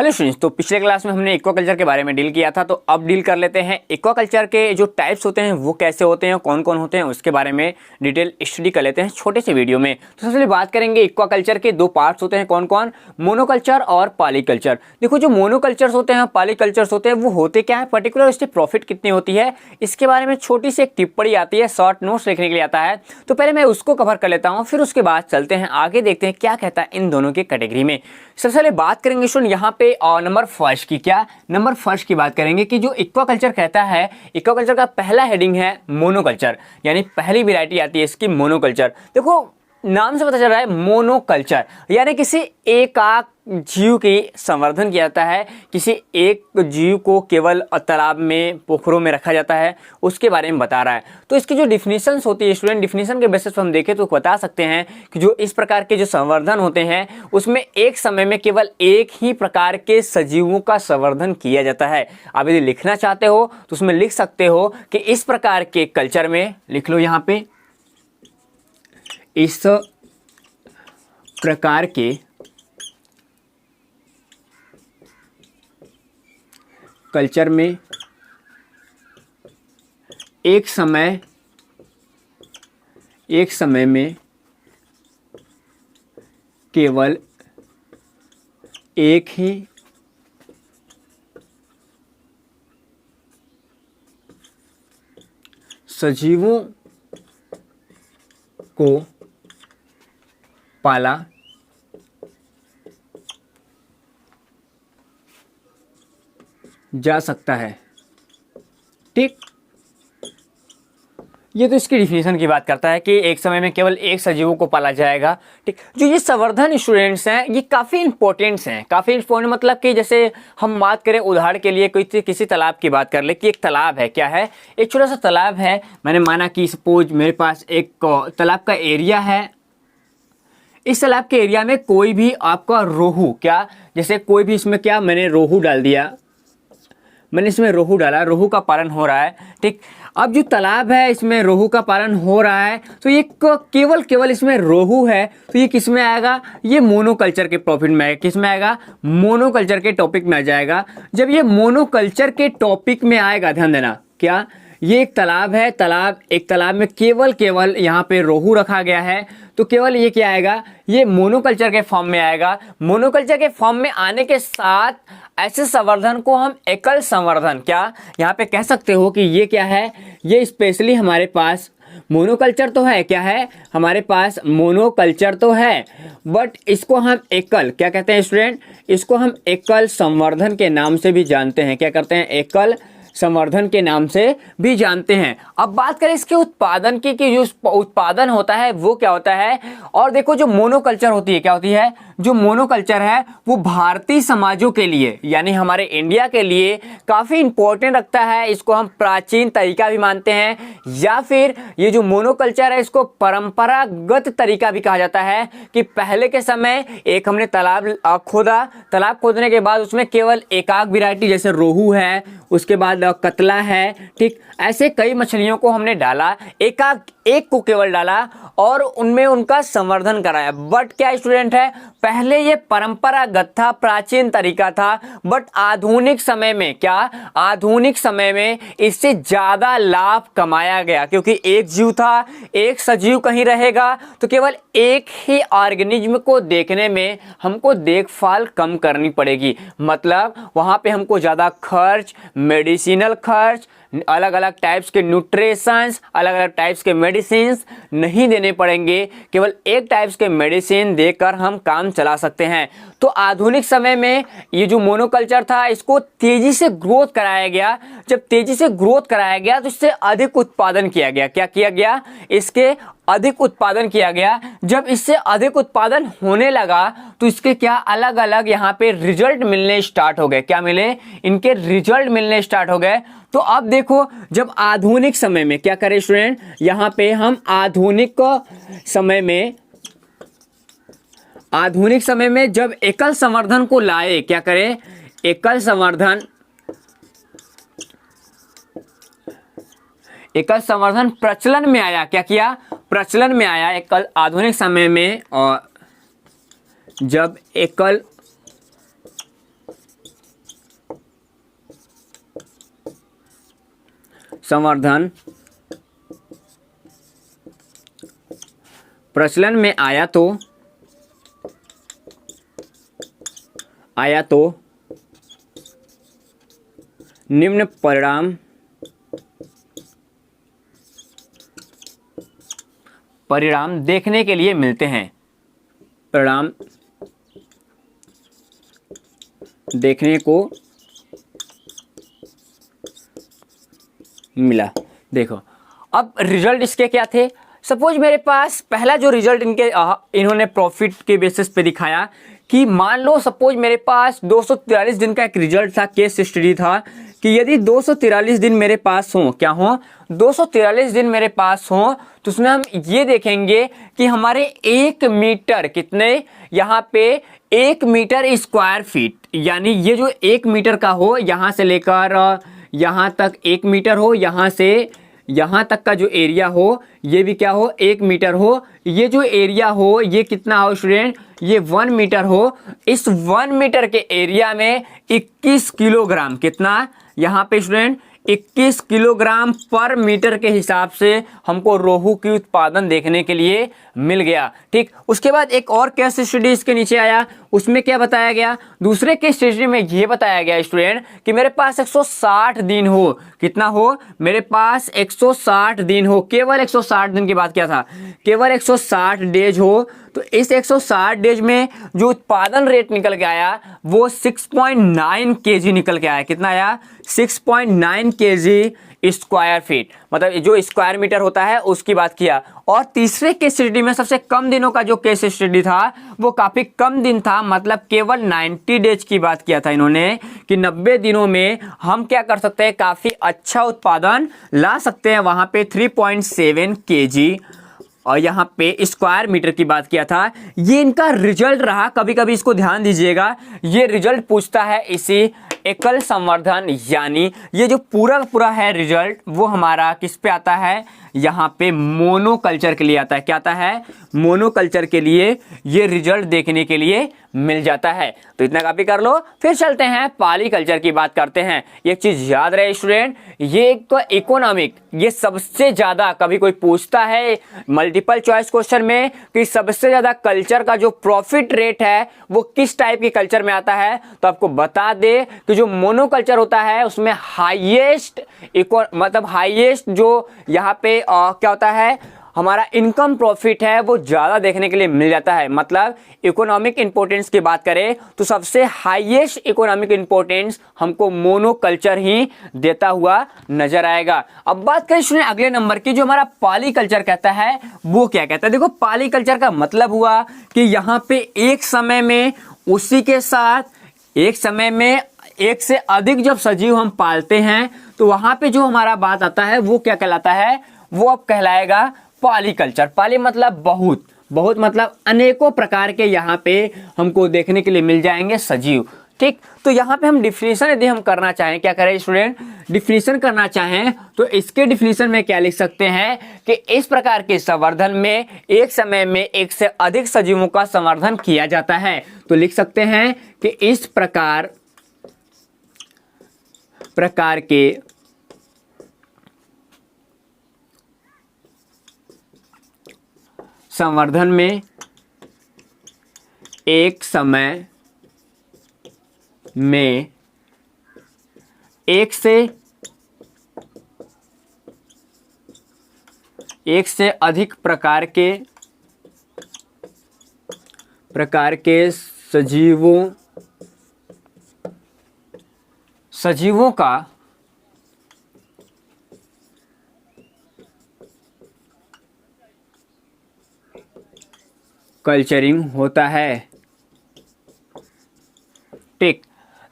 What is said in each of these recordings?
Hello students, तो पिछले class में हमने एक्वाकल्चर के बारे में डील किया था, तो अब डील कर लेते हैं एक्वाकल्चर के जो टाइप्स होते हैं वो कैसे होते हैं, कौन कौन होते हैं, उसके बारे में डिटेल स्टडी कर लेते हैं छोटे से वीडियो में। तो सबसे पहले बात करेंगे एक्वाकल्चर के दो पार्ट्स होते हैं, कौन कौन, मोनोकल्चर और पॉलीकल्चर। देखो जो मोनोकल्चर्स होते हैं, पॉलीकल्चर्स होते हैं, वो होते क्या है, पर्टिकुलर इसकी प्रॉफिट कितनी होती है, इसके बारे में छोटी सी एक टिप्पणी आती है, शॉर्ट नोट्स लिखने के लिए आता है। तो पहले मैं उसको कवर कर लेता हूँ, फिर उसके बाद चलते हैं आगे, देखते हैं क्या कहता है इन दोनों की कैटेगरी में। सबसे पहले बात करेंगे स्टूडेंट यहाँ पे नंबर फर्स्ट की, क्या नंबर फर्स्ट की बात करेंगे कि जो एक्वाकल्चर कहता है, एक्वाकल्चर का पहला हेडिंग है मोनोकल्चर, यानी पहली वैरायटी आती है इसकी मोनोकल्चर। देखो नाम से पता चल रहा है मोनोकल्चर, यानी किसी एकाक जीव की संवर्धन किया जाता है, किसी एक जीव को केवल तालाब में, पोखरों में रखा जाता है, उसके बारे में बता रहा है। तो इसकी जो डिफिनीशंस होती है स्टूडेंट, डिफिनीशन के बेसिस पर हम देखें तो बता सकते हैं कि जो इस प्रकार के जो संवर्धन होते हैं उसमें एक समय में केवल एक ही प्रकार के सजीवों का संवर्धन किया जाता है। आप यदि लिखना चाहते हो तो उसमें लिख सकते हो कि इस प्रकार के कल्चर में, लिख लो यहाँ पे, इस प्रकार के कल्चर में एक समय में केवल एक ही सजीवों को पाला जा सकता है। ठीक, ये तो इसकी डिफिनीशन की बात करता है कि एक समय में केवल एक सजीवों को पाला जाएगा। ठीक, जो ये संवर्धन स्टूडेंट्स हैं ये काफ़ी इंपॉर्टेंट्स हैं, काफ़ी इंपॉर्टेंट मतलब कि जैसे हम बात करें उदाहरण के लिए कोई किसी तालाब की बात कर ले कि एक तालाब है, क्या है, एक छोटा सा तालाब है। मैंने माना कि सपोज मेरे पास एक तालाब का एरिया है, इस तालाब के एरिया में कोई भी आपका रोहू, क्या जैसे कोई भी इसमें, क्या मैंने रोहू डाल दिया, मैंने इसमें रोहू डाला, रोहू का पालन हो रहा है। ठीक, अब जो तालाब है इसमें रोहू का पालन हो रहा है, तो ये केवल इसमें रोहू है, तो ये किस में आएगा, ये मोनोकल्चर के प्रॉफिट में आएगा। किस में आएगा, मोनोकल्चर के टॉपिक में आ जाएगा। जब ये मोनोकल्चर के टॉपिक में आएगा, ध्यान देना, क्या ये एक तालाब है, एक तालाब में केवल यहाँ पे रोहू रखा गया है, तो केवल ये क्या आएगा, ये मोनोकल्चर के फॉर्म में आएगा। मोनोकल्चर के फॉर्म में आने के साथ ऐसे संवर्धन को हम एकल संवर्धन, क्या यहाँ पे कह सकते हो कि ये क्या है, ये स्पेशली हमारे पास मोनोकल्चर तो है, क्या है हमारे पास मोनोकल्चर तो है, बट इसको हम एकल, क्या कहते हैं स्टूडेंट, इसको हम एकल संवर्धन के नाम से भी जानते हैं। क्या करते हैं, एकल संवर्धन के नाम से भी जानते हैं। अब बात करें इसके उत्पादन की कि जो उत्पादन होता है वो क्या होता है। और देखो जो मोनोकल्चर होती है, क्या होती है, जो मोनोकल्चर है वो भारतीय समाजों के लिए, यानी हमारे इंडिया के लिए काफ़ी इंपॉर्टेंट रखता है। इसको हम प्राचीन तरीका भी मानते हैं, या फिर ये जो मोनोकल्चर है इसको परंपरागत तरीका भी कहा जाता है कि पहले के समय एक हमने तालाब खोदा, तालाब खोदने के बाद उसमें केवल एकाक वैरायटी जैसे रोहू है, उसके बाद कतला है, ठीक, ऐसे कई मछलियों को हमने डाला, एक को केवल डाला और उनमें उनका संवर्धन कराया। बट क्या स्टूडेंट है, पहले ये परंपरागत था, प्राचीन तरीका था, बट आधुनिक समय में, क्या आधुनिक समय में इससे ज्यादा लाभ कमाया गया, क्योंकि एक जीव था, एक सजीव कहीं रहेगा तो केवल एक ही ऑर्गेनिज्म को देखने में हमको देखभाल कम करनी पड़ेगी। मतलब वहां पे हमको ज्यादा खर्च, मेडिसिनल खर्च, अलग अलग टाइप्स के न्यूट्रिशंस, अलग अलग टाइप्स के मेडिसिन्स नहीं देने पड़ेंगे, केवल एक टाइप्स के मेडिसिन देकर हम काम चला सकते हैं। तो आधुनिक समय में ये जो मोनोकल्चर था इसको तेजी से ग्रोथ कराया गया। जब तेजी से ग्रोथ कराया गया तो इससे अधिक उत्पादन किया गया। क्या किया गया, इसके अधिक उत्पादन किया गया। जब इससे अधिक उत्पादन होने लगा तो इसके क्या अलग अलग यहाँ पे रिजल्ट मिलने स्टार्ट हो गए। क्या मिले, इनके रिजल्ट मिलने स्टार्ट हो गए। तो अब देखो जब आधुनिक समय में, क्या करें स्टूडेंट, यहाँ पे हम आधुनिक समय में जब एकल संवर्धन को लाए, क्या करें, एकल संवर्धन प्रचलन में आया। क्या किया, प्रचलन में आया एकल आधुनिक समय में। और जब एकल संवर्धन प्रचलन में आया तो निम्न परिणाम देखने के लिए मिलते हैं। परिणाम देखने को मिला। देखो अब रिजल्ट इसके क्या थे। सपोज मेरे पास पहला जो रिजल्ट इन्होंने प्रॉफिट के बेसिस पे दिखाया कि मान लो सपोज मेरे पास 243 दिन का एक रिजल्ट था, केस स्टडी था कि यदि 243 दिन मेरे पास हो, क्या हो 243 दिन मेरे पास हो, तो उसमें हम ये देखेंगे कि हमारे 1 मीटर कितने, यहाँ पे 1 मीटर स्क्वायर फीट, यानी ये जो 1 मीटर का हो, यहाँ से लेकर यहाँ तक 1 मीटर हो, यहाँ से यहाँ तक का जो एरिया हो ये भी क्या हो 1 मीटर हो, ये जो एरिया हो ये कितना हो स्टूडेंट, ये 1 मीटर हो। इस 1 मीटर के एरिया में 21 किलोग्राम, कितना यहाँ पे स्टूडेंट 21 किलोग्राम पर मीटर के हिसाब से हमको रोहू की उत्पादन देखने के लिए मिल गया। ठीक, उसके बाद एक और केस स्टडी इसके नीचे आया, उसमें क्या बताया गया, दूसरे केस स्टडी में ये बताया गया स्टूडेंट कि मेरे पास 160 दिन हो, कितना हो मेरे पास 160 दिन हो, केवल 160 दिन की बात किया था, केवल 160 डेज हो। तो इस 160 डेज में जो उत्पादन रेट निकल के आया वो 6.9 केजी निकल के आया, कितना आया 6.9 केजी स्क्वायर फीट, मतलब जो स्क्वायर मीटर होता है उसकी बात किया। और तीसरे केस स्टडी में सबसे कम दिनों का जो केस स्टडी था वो काफी कम दिन था, मतलब केवल 90 डेज की बात किया था इन्होंने कि 90 दिनों में हम क्या कर सकते हैं, काफी अच्छा उत्पादन ला सकते हैं। वहां पे 3.7 केजी और यहाँ पे स्क्वायर मीटर की बात किया था। ये इनका रिजल्ट रहा, कभी कभी इसको ध्यान दीजिएगा, ये रिजल्ट पूछता है इसी एकल संवर्धन, यानी ये जो पूरा है रिजल्ट वो हमारा किस पे आता है, यहाँ पे मोनोकल्चर के लिए आता है। क्या आता है, मोनोकल्चर के लिए ये रिजल्ट देखने के लिए मिल जाता है। तो इतना कॉपी कर लो, फिर चलते हैं पॉलीकल्चर की बात करते हैं। एक चीज याद रहे स्टूडेंट, ये एक इकोनॉमिक, ये सबसे ज्यादा कभी कोई पूछता है मल्टीपल चॉइस क्वेश्चन में कि सबसे ज्यादा कल्चर का जो प्रॉफिट रेट है वो किस टाइप के कल्चर में आता है, तो आपको बता दे कि जो मोनोकल्चर होता है उसमें हाईएस्ट मतलब हाईएस्ट जो यहाँ पे क्या होता है हमारा इनकम प्रॉफिट है वो ज़्यादा देखने के लिए मिल जाता है। मतलब इकोनॉमिक इंपोर्टेंस की बात करें तो सबसे हाईएस्ट इकोनॉमिक इंपोर्टेंस हमको मोनोकल्चर ही देता हुआ नजर आएगा। अब बात करें स्टूडेंट अगले नंबर की, जो हमारा पॉलीकल्चर कहता है वो क्या कहता है। देखो पॉलीकल्चर का मतलब हुआ कि यहाँ पे एक समय में उसी के साथ एक समय में एक से अधिक जब सजीव हम पालते हैं तो वहां पे जो हमारा बात आता है वो क्या कहलाता है, वो अब कहलाएगा पॉलीकल्चर। पॉली मतलब बहुत, बहुत मतलब अनेकों प्रकार के यहाँ पे हमको देखने के लिए मिल जाएंगे सजीव। ठीक, तो यहाँ पे हम डिफिनीशन यदि हम करना चाहें, क्या करें स्टूडेंट, डिफिनीशन करना चाहें तो इसके डिफिनीशन में क्या लिख सकते हैं कि इस प्रकार के संवर्धन में एक समय में एक से अधिक सजीवों का संवर्धन किया जाता है। तो लिख सकते हैं कि इस प्रकार के संवर्धन में एक समय में एक से अधिक प्रकार के सजीवों का कल्चरिंग होता है। ठीक,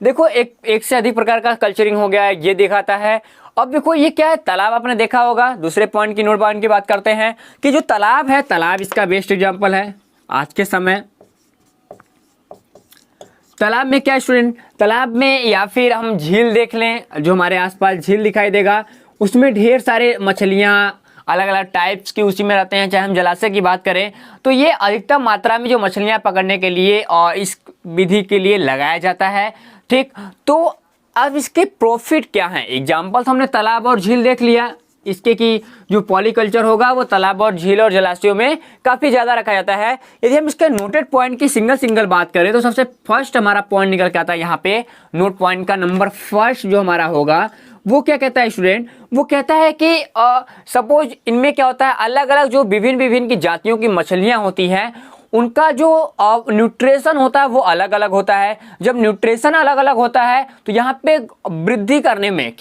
देखो एक से अधिक प्रकार का कल्चरिंग हो गया है, ये दिखाता है। अब देखो ये क्या है, तालाब आपने देखा होगा। दूसरे पॉइंट की नोट पॉइंट की बात करते हैं कि जो तालाब है, तालाब इसका बेस्ट एग्जांपल है आज के समय। तालाब में क्या स्टूडेंट, तालाब में या फिर हम झील देख लें, जो हमारे आसपास झील दिखाई देगा उसमें ढेर सारे मछलियाँ अलग अलग टाइप्स की उसी में रहते हैं। चाहे हम जलाशय की बात करें तो ये अधिकतम मात्रा में जो मछलियां पकड़ने के लिए और इस विधि के लिए लगाया जाता है। ठीक, तो अब इसके प्रॉफिट क्या हैं? एग्जाम्पल तो हमने तालाब और झील देख लिया, इसके कि जो पॉलीकल्चर होगा वो तालाब और झील और जलाशयों में काफ़ी ज़्यादा रखा जाता है। यदि हम इसके नोटेड पॉइंट की सिंगल बात करें तो सबसे फर्स्ट हमारा पॉइंट निकल के आता है यहाँ पे। नोट पॉइंट का नंबर फर्स्ट जो हमारा होगा वो क्या कहता है स्टूडेंट? वो कहता है कि सपोज इनमें क्या होता है, अलग अलग जो विभिन्न की जातियों की मछलियाँ होती हैं उनका जो न्यूट्रिशन होता है वो अलग अलग होता है। जब न्यूट्रिशन अलग अलग होता है तो यहाँ पे वृद्धि करने में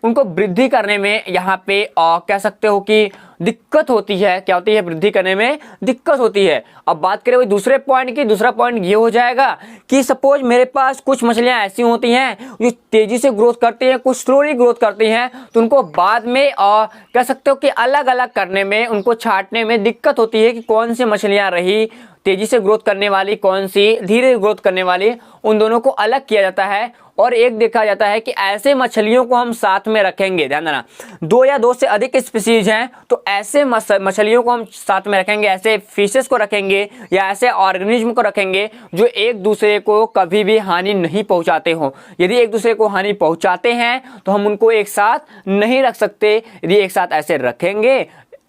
उनको वृद्धि करने में यहाँ पे कह सकते हो कि दिक्कत होती है। क्या होती है? वृद्धि करने में दिक्कत होती है। अब बात करें वही दूसरे पॉइंट की, दूसरा पॉइंट ये हो जाएगा कि सपोज मेरे पास कुछ मछलियाँ ऐसी होती हैं जो तेजी से ग्रोथ करती हैं, कुछ स्लोली ग्रोथ करती हैं, तो उनको बाद में कह सकते हो कि अलग अलग करने में, उनको छांटने में दिक्कत होती है कि कौन सी मछलियाँ रही तेजी से ग्रोथ करने वाली, कौन सी धीरे ग्रोथ करने वाली, उन दोनों को अलग किया जाता है। और एक देखा जाता है कि ऐसे मछलियों को हम साथ में रखेंगे, ध्यान देना, 2 या 2 से अधिक स्पीसीज हैं तो ऐसे मछलियों को हम साथ में रखेंगे, ऐसे फिशेस को रखेंगे या ऐसे ऑर्गेनिज्म को रखेंगे जो एक दूसरे को कभी भी हानि नहीं पहुंचाते हो। यदि एक दूसरे को हानि पहुंचाते हैं तो हम उनको एक साथ नहीं रख सकते। यदि एक साथ ऐसे रखेंगे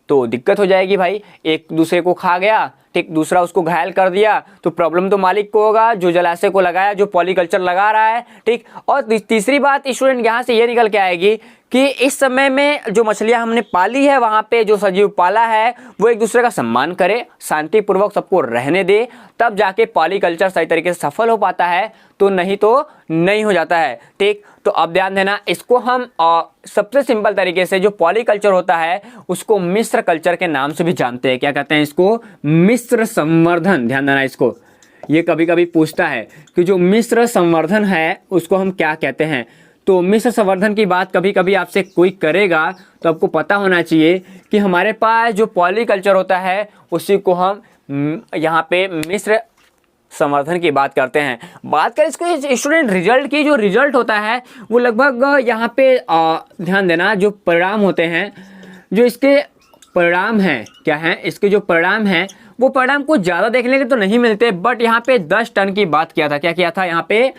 तो दिक्कत हो जाएगी भाई, एक दूसरे को खा गया, ठीक, दूसरा उसको घायल कर दिया तो प्रॉब्लम तो मालिक को होगा जो जलाशय को लगाया, जो पॉलीकल्चर लगा रहा है, ठीक। और तीसरी बात स्टूडेंट यहाँ से ये निकल के आएगी कि इस समय में जो मछलियाँ हमने पाली है वहाँ पे जो सजीव पाला है वो एक दूसरे का सम्मान करे, शांतिपूर्वक सबको रहने दे, तब जाके पॉलीकल्चर सही तरीके से सफल हो पाता है, तो नहीं तो नहीं हो जाता है, ठीक। तो अब ध्यान देना, इसको हम सबसे सिंपल तरीके से जो पॉलीकल्चर होता है उसको मिश्र कल्चर के नाम से भी जानते हैं। क्या कहते हैं इसको? मिश्र संवर्धन। ध्यान देना, इसको ये कभी कभी पूछता है कि जो मिश्र संवर्धन है उसको हम क्या कहते हैं। तो मिश्र संवर्धन की बात कभी कभी आपसे कोई करेगा तो आपको पता होना चाहिए कि हमारे पास जो पॉलीकल्चर होता है उसी को हम यहाँ पे मिश्र संवर्धन की बात करते हैं। बात करें इसको स्टूडेंट रिजल्ट की, जो रिजल्ट होता है वो लगभग यहाँ पे ध्यान देना, जो परिणाम होते हैं, जो इसके परिणाम हैं, क्या हैं इसके जो परिणाम हैं वो परिणाम कुछ ज़्यादा देखने के तो नहीं मिलते, बट यहाँ पे 10 टन की बात किया था। क्या किया था? यहाँ पे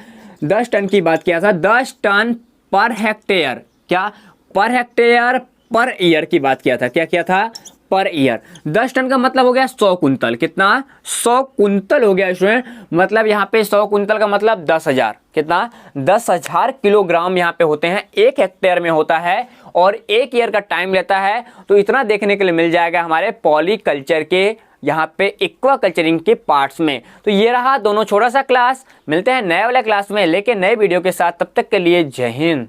10 टन की बात किया था। 10 टन पर हेक्टेयर, क्या पर हेक्टेयर पर ईयर की बात किया था। क्या किया था? Per year. 10 टन का मतलब हो गया 100 कुंतल। कितना? 100 कुंतल हो गया स्टूडेंट। मतलब यहाँ पे 100 कुंतल का मतलब 10,000। कितना? 10,000 किलोग्राम यहाँ पे होते हैं, 1 हेक्टेयर में होता है और 1 ईयर का टाइम लेता है। तो इतना देखने के लिए मिल जाएगा हमारे पॉलीकल्चर के यहाँ पे एक्वाकल्चरिंग के पार्ट्स में। तो ये रहा दोनों छोटा सा क्लास। मिलते हैं नए वाले क्लास में लेके नए वीडियो के साथ, तब तक के लिए जय हिंद।